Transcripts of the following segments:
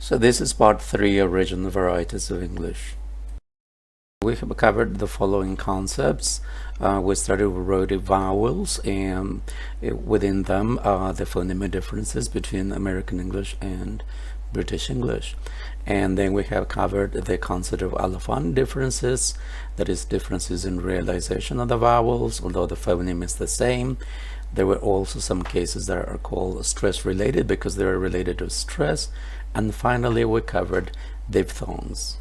So this is part 3 of Regional Varieties of English. We have covered the following concepts. We started with rhotic vowels, and within them the phonemic differences between American English and British English. And then we have covered the concept of allophonic differences, that is, differences in realization of the vowels, although the phoneme is the same. There were also some cases that are called stress related because they are related to stress. And finally, we covered diphthongs.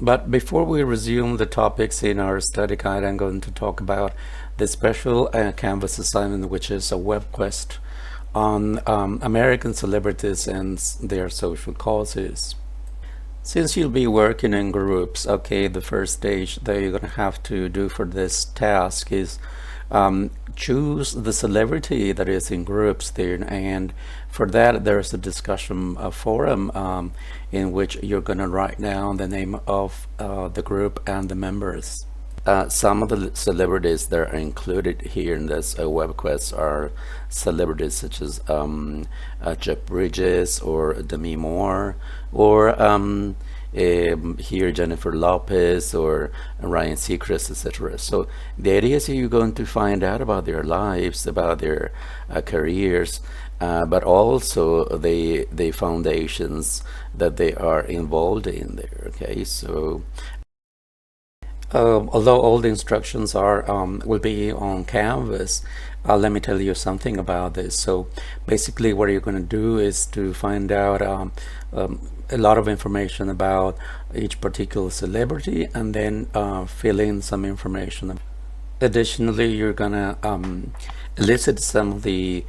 But before we resume the topics in our study guide, I'm going to talk about the special Canvas assignment, which is a web quest on American celebrities and their social causes. Since you'll be working in groups, okay, the first stage that you're going to have to do for this task is choose the celebrity that is in groups there, and for that there's a discussion forum in which you're going to write down the name of the group and the members. Some of the celebrities that are included here in this web quest are celebrities such as Jeff Bridges or Demi Moore, or here Jennifer Lopez or Ryan Seacrest, etc. So the idea is you're going to find out about their lives, about their careers, but also the foundations that they are involved in there. Okay, so although all the instructions are will be on Canvas, let me tell you something about this. So basically what you're going to do is to find out a lot of information about each particular celebrity, and then fill in some information. Additionally, you're going to elicit some of the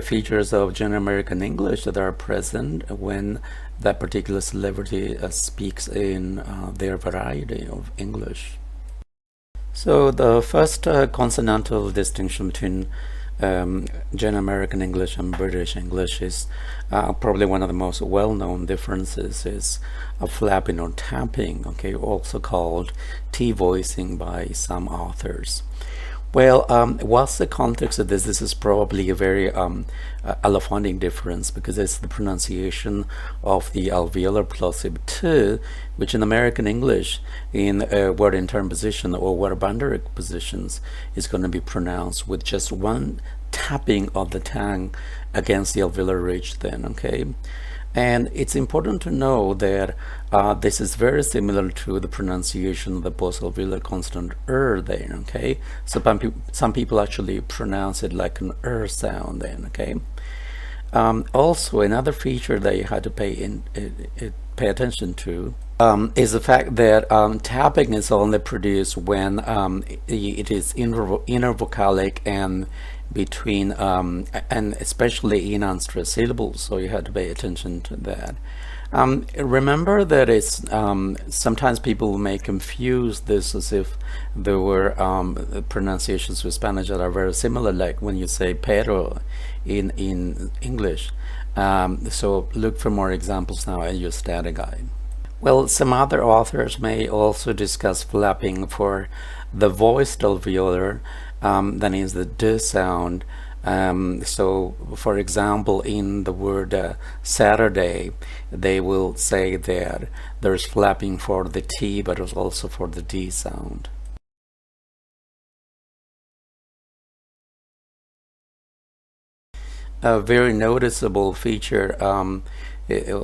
features of General American English that are present when that particular celebrity speaks in their variety of English. So the first consonantal distinction between General American English and British English is probably one of the most well-known differences is flapping or tapping, okay, also called T-voicing by some authors. Well, what's the context of this? This is probably a very allophonic difference because it's the pronunciation of the alveolar plosive t, which in American English, in word in term position or word boundary positions, is going to be pronounced with just one tapping of the tongue against the alveolar ridge then, okay? And it's important to know that this is very similar to the pronunciation of the post-alveolar consonant there, okay? So some people actually pronounce it like an sound then, okay? Also, another feature that you had to pay attention to is the fact that tapping is only produced when it is intervocalic and between and especially in unstressed syllables, so you have to pay attention to that. Remember that it's sometimes people may confuse this as if there were pronunciations with Spanish that are very similar, like when you say pero in English. So look for more examples now in your study guide. Well, some other authors may also discuss flapping for the voiced alveolar, that is the d sound. So for example, in the word Saturday, they will say that there's flapping for the T, but also for the D sound. A very noticeable feature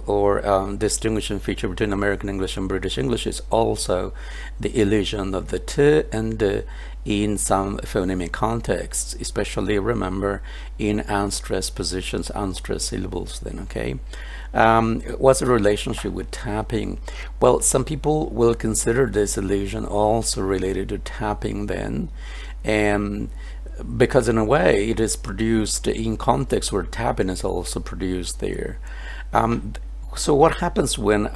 or distinguishing feature between American English and British English is also the elision of the t and d in some phonemic contexts, especially remember in unstressed positions, unstressed syllables then, okay? What's the relationship with tapping? Well, some people will consider this elision also related to tapping then, and because in a way it is produced in context where tapping is also produced there. So what happens when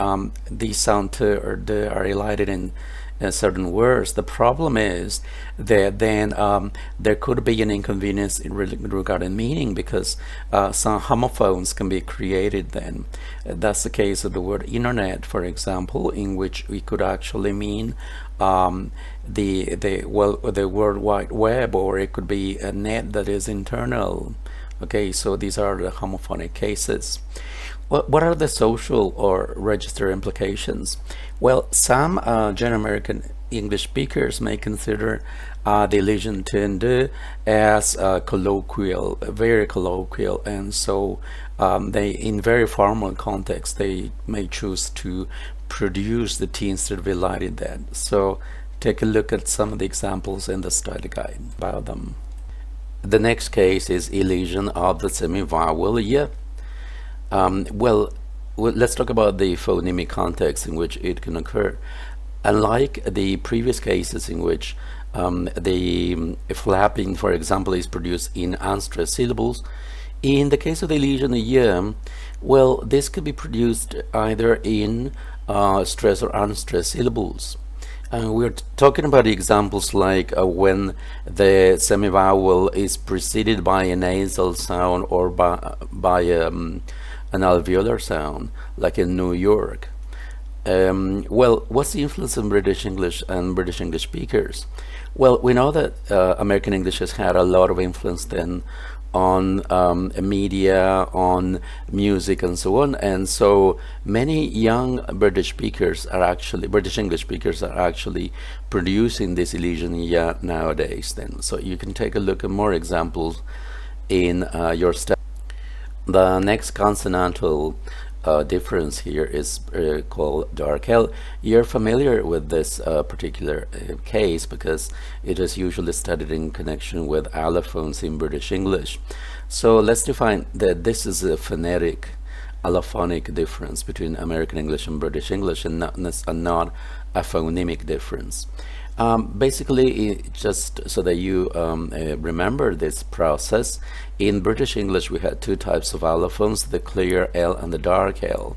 these sound t or d are elided in certain words. The problem is that then there could be an inconvenience in regarding meaning, because some homophones can be created then. That's the case of the word internet, for example, in which we could actually mean the World Wide Web, or it could be a net that is internal. Okay, so these are the homophonic cases. What are the social or register implications? Well, some General American English speakers may consider the elision tende as colloquial, very colloquial, and so they, in very formal context, they may choose to produce the T instead of elided that. So take a look at some of the examples in the study guide about them. The next case is elision of the semi-vowel y. Well, let's talk about the phonemic context in which it can occur. Unlike the previous cases in which the flapping, for example, is produced in unstressed syllables, in the case of the elision y, well, this could be produced either in stressed or unstressed syllables. We're talking about examples like when the semivowel is preceded by a nasal sound or by an alveolar sound, like in New York. Well, what's the influence in British English and British English speakers? Well, we know that American English has had a lot of influence then on media, on music, and so on. And so many young British English speakers are actually producing this elision nowadays then. So you can take a look at more examples in your study. The next consonantal difference here is called dark L. You're familiar with this particular case because it is usually studied in connection with allophones in British English. So let's define that this is a phonetic allophonic difference between American English and British English, and not a phonemic difference. Basically, just so that you remember this process, in British English we had two types of allophones, the clear L and the dark L.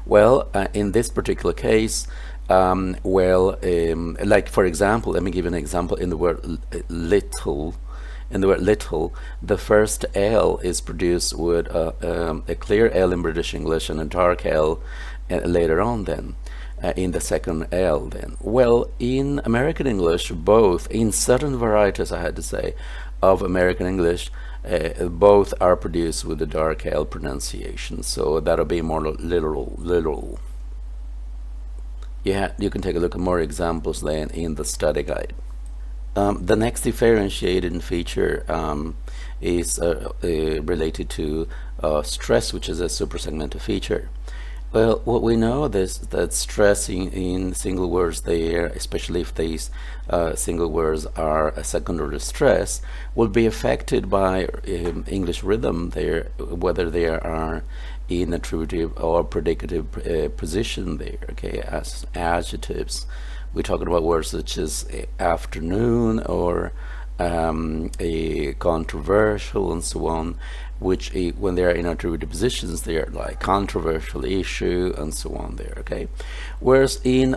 Well, in this particular case, like for example, let me give you an example. In the word little, the first L is produced with a clear L in British English and a dark L later on then. In the second L then. Well, in American English, both, in certain varieties, I had to say, of American English, both are produced with the dark L pronunciation. So that'll be more literal. You can take a look at more examples then in the study guide. The next differentiating feature is related to stress, which is a supersegmental feature. Well, what we know is that stress in single words there, especially if these single words are a secondary stress, will be affected by English rhythm there, whether they are in attributive or predicative position there, okay, as adjectives. We're talking about words such as afternoon or a controversial and so on, which when they are in attributive positions, they are like controversial issue and so on there, okay. Whereas in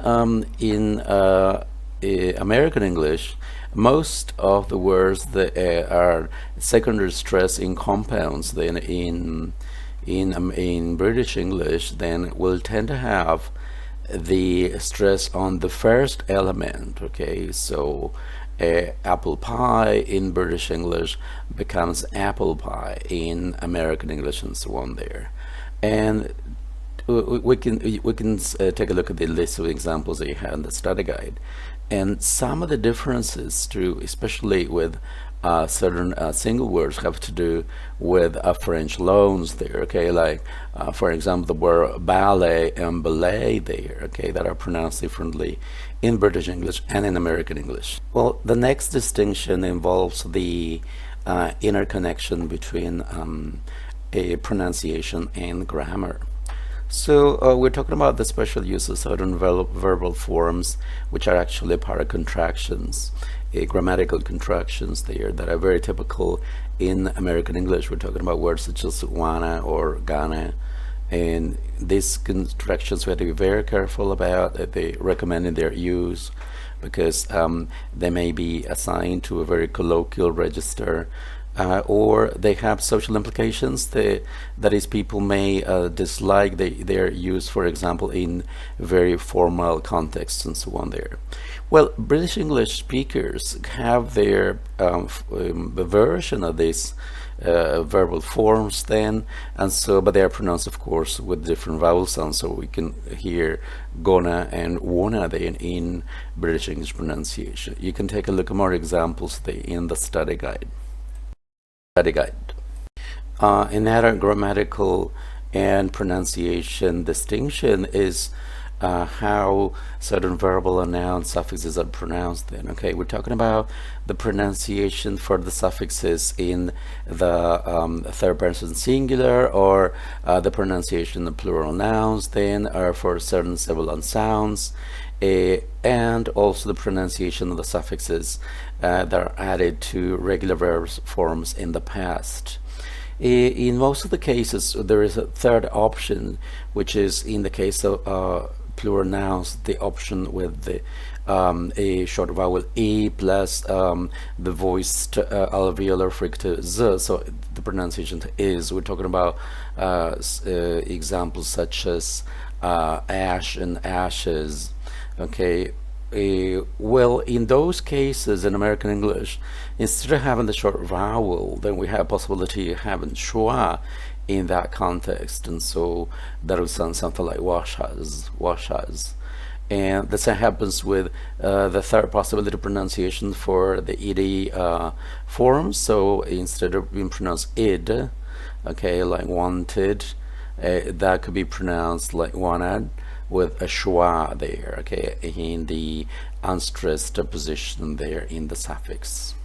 American English, most of the words that are secondary stress in compounds then in British English then will tend to have the stress on the first element, okay. So apple pie in British English becomes apple pie in American English and so on there. And we can take a look at the list of examples that you have in the study guide, and some of the differences too, especially with certain single words, have to do with French loans there, okay, like for example the word ballet and ballet there, okay, that are pronounced differently in British English and in American English. Well, the next distinction involves the interconnection between a pronunciation and grammar. So we're talking about the special use of certain verbal forms which are actually paracontractions, grammatical contractions there that are very typical in American English. We're talking about words such as wanna or gonna, and these contractions we have to be very careful about. They recommended their use because they may be assigned to a very colloquial register, or they have social implications. That is, people may dislike their use, for example, in very formal contexts and so on there. Well, British English speakers have their version of this verbal forms then, and so, but they are pronounced, of course, with different vowel sounds, so we can hear gonna and wanna then in British English pronunciation. You can take a look at more examples in the study guide. Another grammatical and pronunciation distinction is how certain verbal and noun suffixes are pronounced then. Okay, we're talking about the pronunciation for the suffixes in the third person singular, or the pronunciation of plural nouns then, or for certain sibilant sounds, and also the pronunciation of the suffixes that are added to regular verb forms in the past. In most of the cases, there is a third option, which is, in the case of plural nouns, the option with the a short vowel e plus the voiced alveolar fricative z, so the pronunciation is. We're talking about examples such as ash and ashes. Okay, well, in those cases in American English, instead of having the short vowel, then we have possibility of having schwa in that context, and so that would sound something like washas. And the same happens with the third possibility of pronunciation for the ed forms. So instead of being pronounced id, okay, like wanted, that could be pronounced like wanted, with a schwa there, okay, in the unstressed position there in the suffix.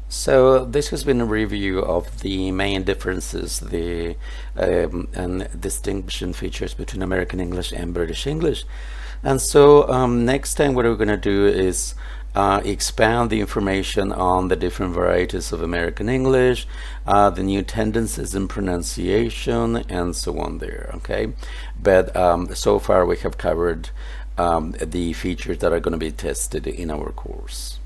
So this has been a review of the main differences, the and distinction features between American English and British English. And so next time what we're going to do is expand the information on the different varieties of American English, the new tendencies in pronunciation, and so on there, okay? But so far we have covered the features that are going to be tested in our course.